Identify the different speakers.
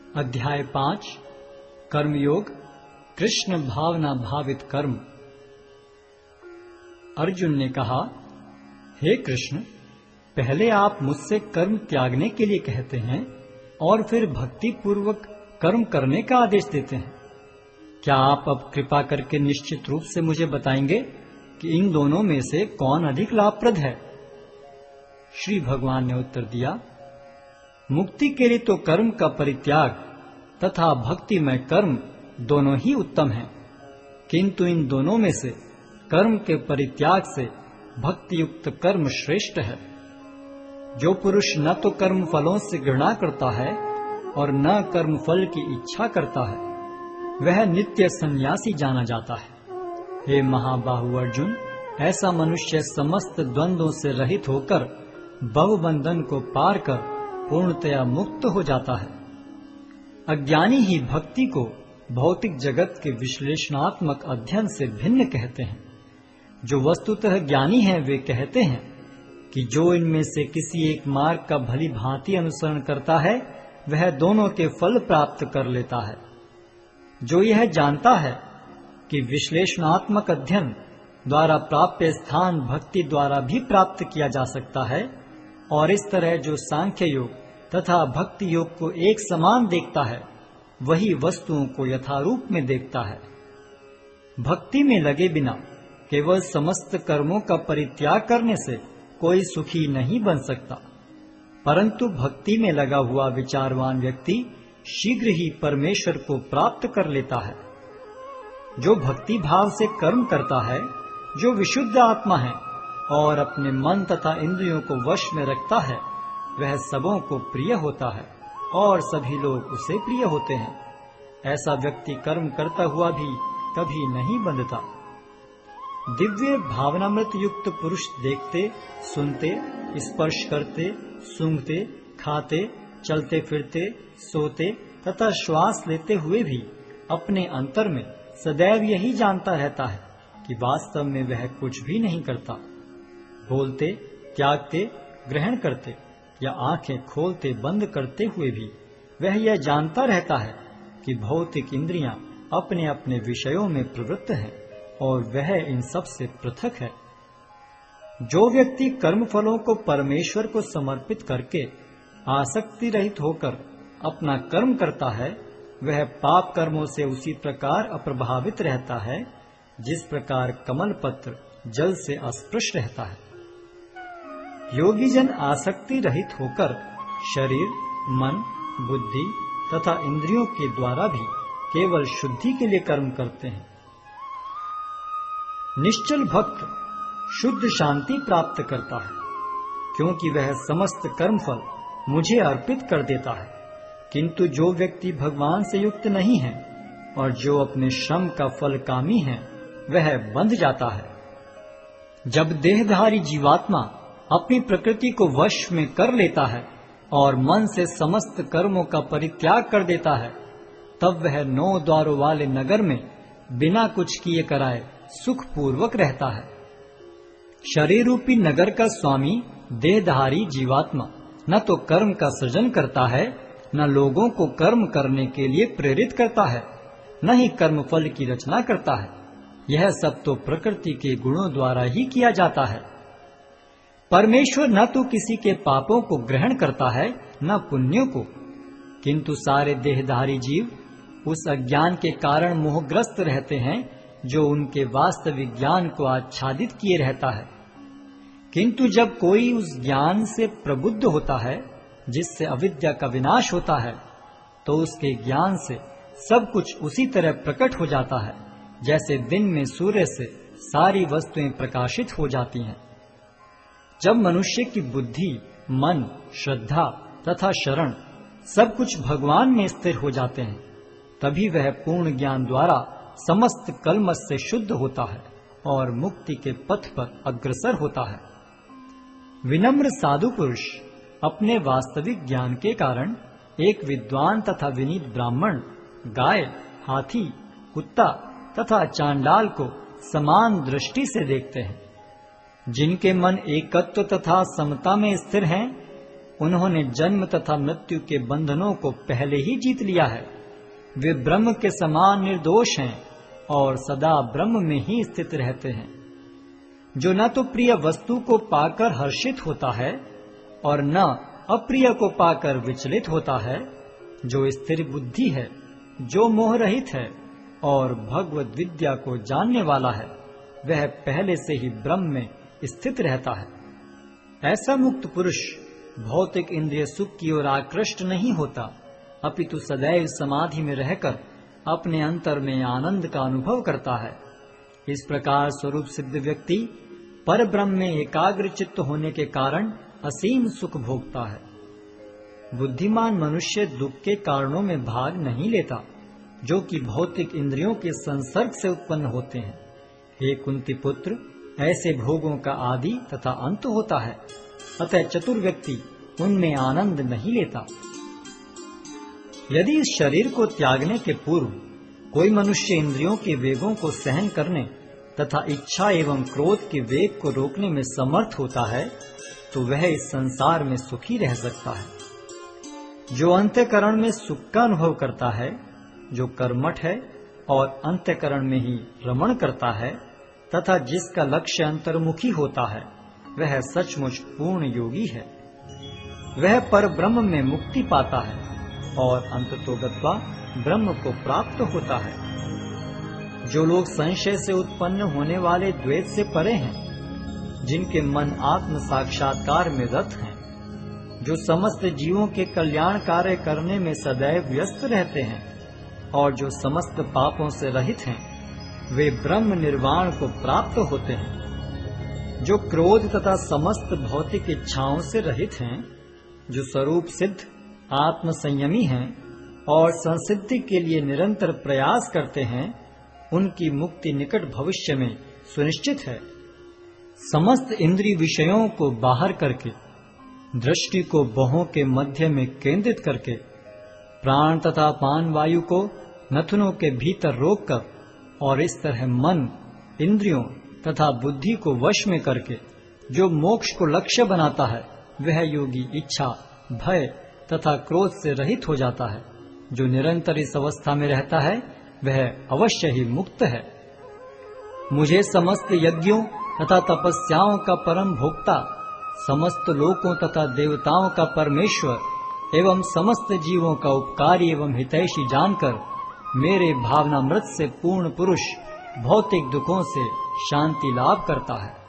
Speaker 1: अध्याय 5 कर्मयोग कृष्ण भावना भावित कर्म। अर्जुन ने कहा, हे कृष्ण, पहले आप मुझसे कर्म त्यागने के लिए कहते हैं और फिर भक्ति पूर्वक कर्म करने का आदेश देते हैं। क्या आप अब कृपा करके निश्चित रूप से मुझे बताएंगे कि इन दोनों में से कौन अधिक लाभप्रद है? श्री भगवान ने उत्तर दिया, मुक्ति के लिए तो कर्म का परित्याग तथा भक्ति में कर्म दोनों ही उत्तम हैं, किंतु इन दोनों में से कर्म के परित्याग से भक्ति युक्त कर्म श्रेष्ठ है। जो पुरुष न तो कर्म फलों से घृणा करता है और न कर्म फल की इच्छा करता है, वह नित्य सन्यासी जाना जाता है। हे महाबाहु अर्जुन, ऐसा मनुष्य समस्त द्वंद्वों से रहित होकर भवबंधन को पार कर पूर्णतया मुक्त हो जाता है। अज्ञानी ही भक्ति को भौतिक जगत के विश्लेषणात्मक अध्ययन से भिन्न कहते हैं। जो वस्तुतः ज्ञानी हैं वे कहते हैं कि जो इनमें से किसी एक मार्ग का भली भांति अनुसरण करता है वह दोनों के फल प्राप्त कर लेता है। जो यह जानता है कि विश्लेषणात्मक अध्ययन द्वारा प्राप्त स्थान भक्ति द्वारा भी प्राप्त किया जा सकता है, और इस तरह जो सांख्य योग तथा भक्ति योग को एक समान देखता है वही वस्तुओं को यथारूप में देखता है। भक्ति में लगे बिना केवल समस्त कर्मों का परित्याग करने से कोई सुखी नहीं बन सकता, परंतु भक्ति में लगा हुआ विचारवान व्यक्ति शीघ्र ही परमेश्वर को प्राप्त कर लेता है। जो भक्ति भाव से कर्म करता है, जो विशुद्ध आत्मा है और अपने मन तथा इंद्रियों को वश में रखता है, वह सबों को प्रिय होता है और सभी लोग उसे प्रिय होते हैं। ऐसा व्यक्ति कर्म करता हुआ भी कभी नहीं बंधता। दिव्य भावनामृत युक्त पुरुष देखते, सुनते, स्पर्श करते, सूंघते, खाते, चलते फिरते, सोते तथा श्वास लेते हुए भी अपने अंतर में सदैव यही जानता रहता है कि वास्तव में वह कुछ भी नहीं करता। बोलते, त्यागते, ग्रहण करते या आंखें खोलते बंद करते हुए भी वह यह जानता रहता है कि भौतिक इंद्रियां अपने अपने विषयों में प्रवृत्त हैं और वह इन सब से पृथक है। जो व्यक्ति कर्म फलों को परमेश्वर को समर्पित करके आसक्ति रहित होकर अपना कर्म करता है, वह पाप कर्मों से उसी प्रकार अप्रभावित रहता है जिस प्रकार कमल पत्र जल से अस्पृश रहता है। योगी जन आसक्ति रहित होकर शरीर, मन, बुद्धि तथा इंद्रियों के द्वारा भी केवल शुद्धि के लिए कर्म करते हैं। निश्चल भक्त शुद्ध शांति प्राप्त करता है, क्योंकि वह समस्त कर्मफल मुझे अर्पित कर देता है। किंतु जो व्यक्ति भगवान से युक्त नहीं है और जो अपने श्रम का फल कामी है, वह बंध जाता है। जब देहधारी जीवात्मा अपनी प्रकृति को वश में कर लेता है और मन से समस्त कर्मों का परित्याग कर देता है, तब वह 9 द्वारों वाले नगर में बिना कुछ किए कराए सुखपूर्वक रहता है। शरीर रूपी नगर का स्वामी देहधारी जीवात्मा न तो कर्म का सृजन करता है, न लोगों को कर्म करने के लिए प्रेरित करता है, न ही कर्म फल की रचना करता है। यह सब तो प्रकृति के गुणों द्वारा ही किया जाता है। परमेश्वर न तो किसी के पापों को ग्रहण करता है न पुण्यों को, किंतु सारे देहधारी जीव उस अज्ञान के कारण मोहग्रस्त रहते हैं जो उनके वास्तविक ज्ञान को आच्छादित किए रहता है। किंतु जब कोई उस ज्ञान से प्रबुद्ध होता है जिससे अविद्या का विनाश होता है, तो उसके ज्ञान से सब कुछ उसी तरह प्रकट हो जाता है जैसे दिन में सूर्य से सारी वस्तुएं प्रकाशित हो जाती हैं। जब मनुष्य की बुद्धि, मन, श्रद्धा तथा शरण सब कुछ भगवान में स्थिर हो जाते हैं, तभी वह पूर्ण ज्ञान द्वारा समस्त कलमश से शुद्ध होता है और मुक्ति के पथ पर अग्रसर होता है। विनम्र साधु पुरुष अपने वास्तविक ज्ञान के कारण एक विद्वान तथा विनीत ब्राह्मण, गाय, हाथी, कुत्ता तथा चांडाल को समान दृष्टि से देखते हैं। जिनके मन एकत्व तथा समता में स्थिर हैं, उन्होंने जन्म तथा मृत्यु के बंधनों को पहले ही जीत लिया है। वे ब्रह्म के समान निर्दोष हैं और सदा ब्रह्म में ही स्थित रहते हैं। जो न तो प्रिय वस्तु को पाकर हर्षित होता है और न अप्रिय को पाकर विचलित होता है, जो स्थिर बुद्धि है, जो मोह रहित है और भगवद विद्या को जानने वाला है, वह पहले से ही ब्रह्म में स्थित रहता है। ऐसा मुक्त पुरुष भौतिक इंद्रिय सुख की ओर आकृष्ट नहीं होता, अपितु सदैव समाधि में रहकर अपने अंतर में आनंद का अनुभव करता है। इस प्रकार स्वरूप सिद्ध व्यक्ति पर ब्रह्म में एकाग्र चित्त होने के कारण असीम सुख भोगता है। बुद्धिमान मनुष्य दुख के कारणों में भाग नहीं लेता, जो कि भौतिक इंद्रियों के संसर्ग से उत्पन्न होते हैं। हे कुंती पुत्र, ऐसे भोगों का आदि तथा अंत होता है, अतः चतुर व्यक्ति उनमें आनंद नहीं लेता। यदि इस शरीर को त्यागने के पूर्व कोई मनुष्य इंद्रियों के वेगों को सहन करने तथा इच्छा एवं क्रोध के वेग को रोकने में समर्थ होता है, तो वह इस संसार में सुखी रह सकता है। जो अंतःकरण में सुख का अनुभव करता है, जो कर्मठ है और अंतःकरण में ही रमण करता है तथा जिसका लक्ष्य अंतर्मुखी होता है, वह सचमुच पूर्ण योगी है। वह पर ब्रह्म में मुक्ति पाता है और अंततोगत्वा ब्रह्म को प्राप्त होता है। जो लोग संशय से उत्पन्न होने वाले द्वैत से परे हैं, जिनके मन आत्म साक्षात्कार में रत हैं, जो समस्त जीवों के कल्याण कार्य करने में सदैव व्यस्त रहते हैं और जो समस्त पापों से रहित हैं, वे ब्रह्म निर्वाण को प्राप्त होते हैं। जो क्रोध तथा समस्त भौतिक इच्छाओं से रहित हैं, जो स्वरूप सिद्ध आत्म संयमी हैं और संसिद्धि के लिए निरंतर प्रयास करते हैं, उनकी मुक्ति निकट भविष्य में सुनिश्चित है। समस्त इंद्रिय विषयों को बाहर करके, दृष्टि को बाहों के मध्य में केंद्रित करके, प्राण तथा पान वायु को नथुनों के भीतर रोककर और इस तरह मन, इंद्रियों तथा बुद्धि को वश में करके जो मोक्ष को लक्ष्य बनाता है, वह योगी इच्छा, भय तथा क्रोध से रहित हो जाता है। जो निरंतर इस अवस्था में रहता है, वह अवश्य ही मुक्त है। मुझे समस्त यज्ञों तथा तपस्याओं का परम भोक्ता, समस्त लोकों तथा देवताओं का परमेश्वर एवं समस्त जीवों का उपकारी एवं हितैषी जानकर मेरे भावनामृत से पूर्ण पुरुष भौतिक दुखों से शांति लाभ करता है।